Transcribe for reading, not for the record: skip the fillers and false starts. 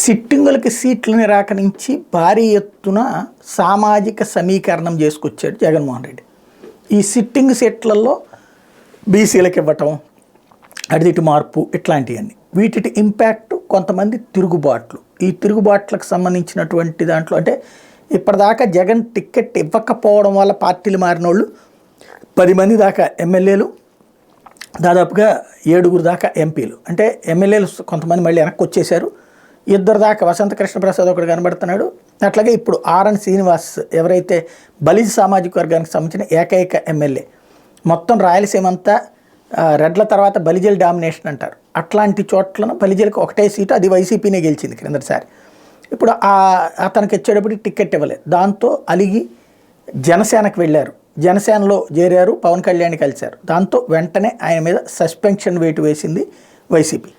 సిట్టింగులకి సీట్ల నిరాక నుంచి భారీ ఎత్తున సామాజిక సమీకరణం చేసుకొచ్చాడు జగన్మోహన్ రెడ్డి. ఈ సిట్టింగ్ సీట్లలో బీసీలకు ఇవ్వటం, అడిదిటి మార్పు, ఇట్లాంటివన్నీ. వీటి ఇంపాక్ట్ కొంతమంది తిరుగుబాట్లు. ఈ తిరుగుబాట్లకు సంబంధించినటువంటి దాంట్లో అంటే ఇప్పటిదాకా జగన్ టికెట్ ఇవ్వకపోవడం వల్ల పార్టీలు మారిన వాళ్ళు 10 మంది దాకా ఎమ్మెల్యేలు, దాదాపుగా 7 దాకా ఎంపీలు. అంటే ఎమ్మెల్యేలు కొంతమంది మళ్ళీ వెనక్కి వచ్చేశారు. 2 దాకా వసంత కృష్ణ ప్రసాద్ ఒకడు కనబడుతున్నాడు. అట్లాగే ఇప్పుడు ఆర్ఎన్ శ్రీనివాస్ ఎవరైతే బలిజ సామాజిక వర్గానికి సంబంధించిన ఏకైక ఎమ్మెల్యే. మొత్తం రాయలసీమ అంతా రెడ్ల తర్వాత బలిజల డామినేషన్ అంటారు. అట్లాంటి చోట్లను బలిజలకు ఒకటే సీటు, అది వైసీపీనే గెలిచింది క్రిందటిసారి. ఇప్పుడు అతనికి వచ్చేటప్పటికి టికెట్ ఇవ్వలేదు. దాంతో అలిగి జనసేనకు వెళ్ళారు. జనసేనలో చేరారు, పవన్ కళ్యాణ్ కలిశారు. దాంతో వెంటనే ఆయన మీద సస్పెన్షన్ వేటు వేసింది వైసీపీ.